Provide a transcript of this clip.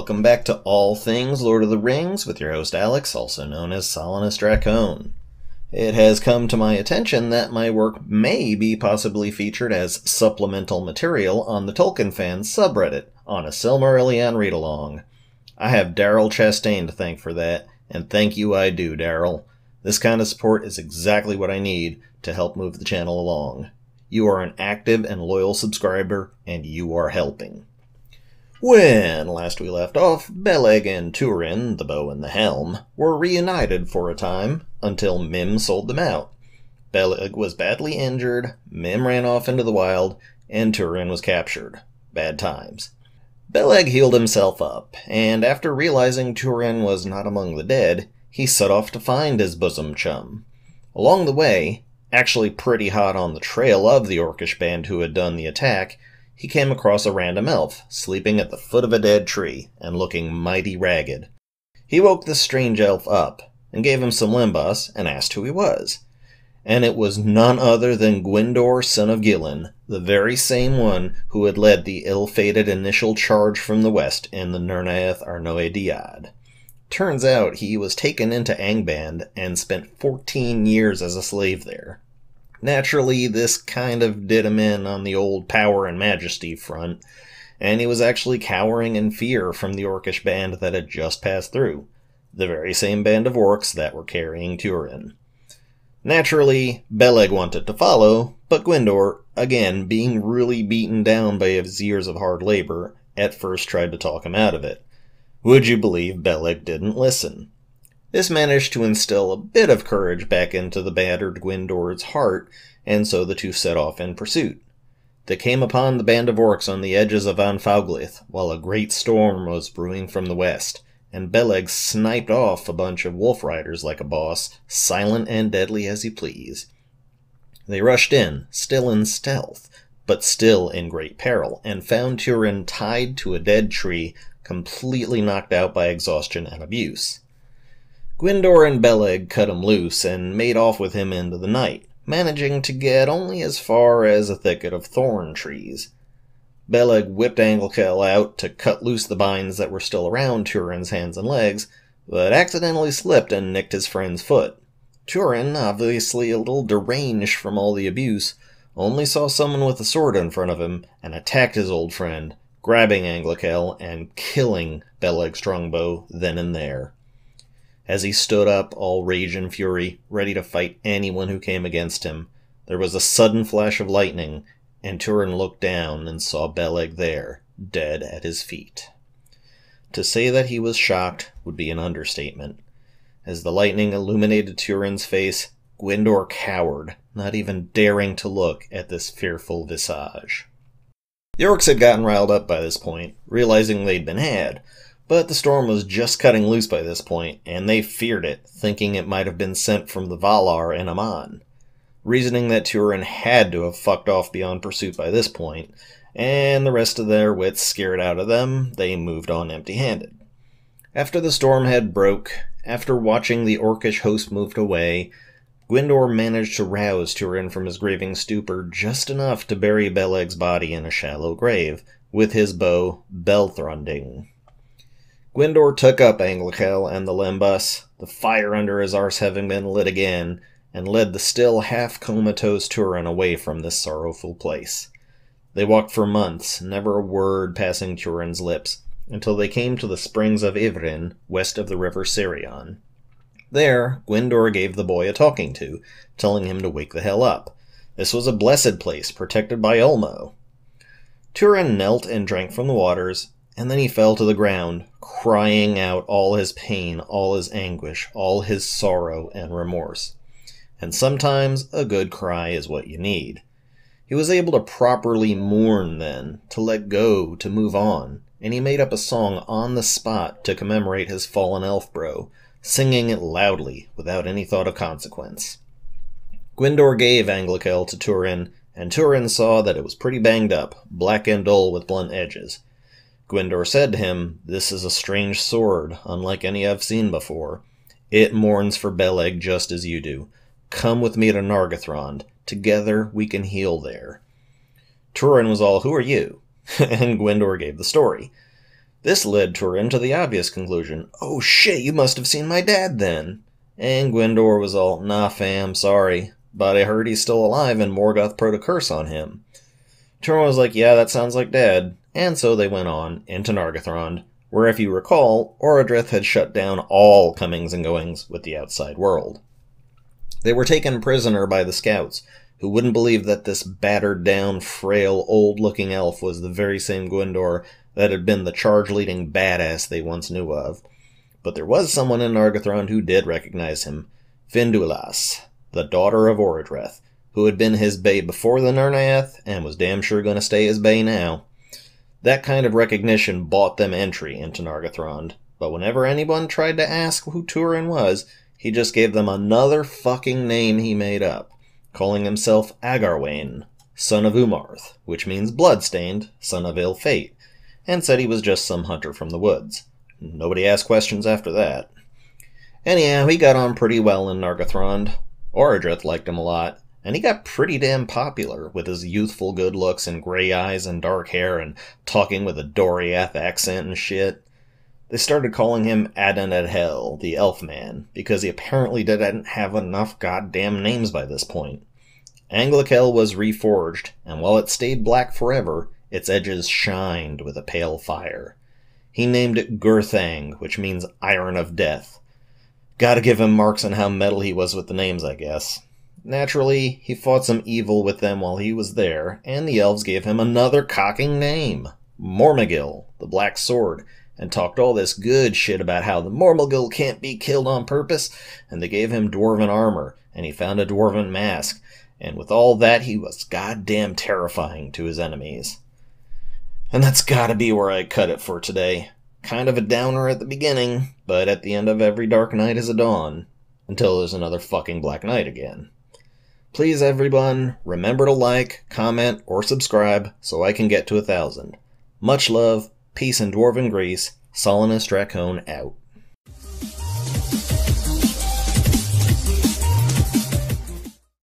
Welcome back to All Things Lord of the Rings with your host Alex, also known as Solanus Dracone. It has come to my attention that my work may be possibly featured as supplemental material on the Tolkien fans subreddit on a Silmarillion read-along. I have Daryl Chastain to thank for that, and thank you I do, Daryl. This kind of support is exactly what I need to help move the channel along. You are an active and loyal subscriber, and you are helping. When last we left off, Beleg and Turin, the bow and the helm, were reunited for a time, until Mim sold them out. Beleg was badly injured, Mim ran off into the wild, and Turin was captured. Bad times. Beleg healed himself up, and after realizing Turin was not among the dead, he set off to find his bosom chum. Along the way, actually pretty hot on the trail of the Orcish band who had done the attack, he came across a random elf, sleeping at the foot of a dead tree, and looking mighty ragged. He woke this strange elf up, and gave him some limbas, and asked who he was. And it was none other than Gwyndor, son of Gillen, the very same one who had led the ill-fated initial charge from the west in the Nirnaeth Arnoediad. Turns out he was taken into Angband and spent 14 years as a slave there. Naturally, this kind of did him in on the old power and majesty front, and he was actually cowering in fear from the Orcish band that had just passed through, the very same band of orcs that were carrying Turin. Naturally, Beleg wanted to follow, but Gwyndor, again being really beaten down by his years of hard labor, at first tried to talk him out of it. Would you believe Beleg didn't listen? This managed to instill a bit of courage back into the battered Gwyndor's heart, and so the two set off in pursuit. They came upon the band of orcs on the edges of Anfauglith, while a great storm was brewing from the west, and Beleg sniped off a bunch of wolf riders like a boss, silent and deadly as you please. They rushed in, still in stealth, but still in great peril, and found Turin tied to a dead tree, completely knocked out by exhaustion and abuse. Gwyndor and Beleg cut him loose and made off with him into the night, managing to get only as far as a thicket of thorn trees. Beleg whipped Anglkel out to cut loose the binds that were still around Turin's hands and legs, but accidentally slipped and nicked his friend's foot. Turin, obviously a little deranged from all the abuse, only saw someone with a sword in front of him and attacked his old friend, grabbing Anglkel and killing Beleg's strongbow then and there. As he stood up, all rage and fury, ready to fight anyone who came against him, there was a sudden flash of lightning, and Turin looked down and saw Beleg there, dead at his feet. To say that he was shocked would be an understatement. As the lightning illuminated Turin's face, Gwyndor cowered, not even daring to look at this fearful visage. The orcs had gotten riled up by this point, realizing they'd been had, but the storm was just cutting loose by this point, and they feared it, thinking it might have been sent from the Valar and Aman. Reasoning that Turin had to have fucked off beyond pursuit by this point, and the rest of their wits scared out of them, they moved on empty-handed. After the storm had broke, after watching the Orcish host moved away, Gwyndor managed to rouse Turin from his grieving stupor just enough to bury Beleg's body in a shallow grave, with his bow Belthrunding. Gwyndor took up Anglkel and the limbus, the fire under his arse having been lit again, and led the still half-comatose Turin away from this sorrowful place. They walked for months, never a word passing Turin's lips, until they came to the springs of Ivrin, west of the river Sirion. There, Gwyndor gave the boy a talking to, telling him to wake the hell up. This was a blessed place, protected by Ulmo. Turin knelt and drank from the waters, and then he fell to the ground, crying out all his pain, all his anguish, all his sorrow and remorse. And sometimes a good cry is what you need. He was able to properly mourn then, to let go, to move on, and he made up a song on the spot to commemorate his fallen elf bro, singing it loudly, without any thought of consequence. Gwyndor gave Anglkel to Turin, and Turin saw that it was pretty banged up, black and dull with blunt edges. Gwyndor said to him, "This is a strange sword, unlike any I've seen before. It mourns for Beleg just as you do. Come with me to Nargothrond. Together we can heal there." Turin was all, "Who are you?" and Gwyndor gave the story. This led Turin to the obvious conclusion, "Oh shit, you must have seen my dad then." And Gwyndor was all, "Nah fam, sorry, but I heard he's still alive and Morgoth put a curse on him." Turin was like, "Yeah, that sounds like Dad." And so they went on into Nargothrond, where, if you recall, Orodreth had shut down all comings and goings with the outside world. They were taken prisoner by the scouts, who wouldn't believe that this battered-down, frail, old-looking elf was the very same Gwyndor that had been the charge-leading badass they once knew of. But there was someone in Nargothrond who did recognize him, Finduilas, the daughter of Orodreth, who had been his bae before the Nirnaeth, and was damn sure going to stay his bae now. That kind of recognition bought them entry into Nargothrond, but whenever anyone tried to ask who Turin was, he just gave them another fucking name he made up, calling himself Agarwain, son of Umarth, which means bloodstained, son of ill fate, and said he was just some hunter from the woods. Nobody asked questions after that. Anyhow, he got on pretty well in Nargothrond. Orodreth liked him a lot, and he got pretty damn popular with his youthful good looks and gray eyes and dark hair and talking with a Doriath accent and shit. They started calling him Adon-Edhel, the elf man, because he apparently didn't have enough goddamn names by this point. Anglicel was reforged, and while it stayed black forever, its edges shined with a pale fire. He named it Gurthang, which means Iron of Death. Gotta give him marks on how metal he was with the names, I guess. Naturally, he fought some evil with them while he was there, and the elves gave him another cocking name, Mormagil, the Black Sword, and talked all this good shit about how the Mormagil can't be killed on purpose, and they gave him dwarven armor, and he found a dwarven mask, and with all that he was goddamn terrifying to his enemies. And that's gotta be where I cut it for today. Kind of a downer at the beginning, but at the end of every dark night is a dawn, until there's another fucking black night again. Please, everyone, remember to like, comment, or subscribe so I can get to 1,000. Much love, peace in Dwarven Greece, Solanus Dracone out.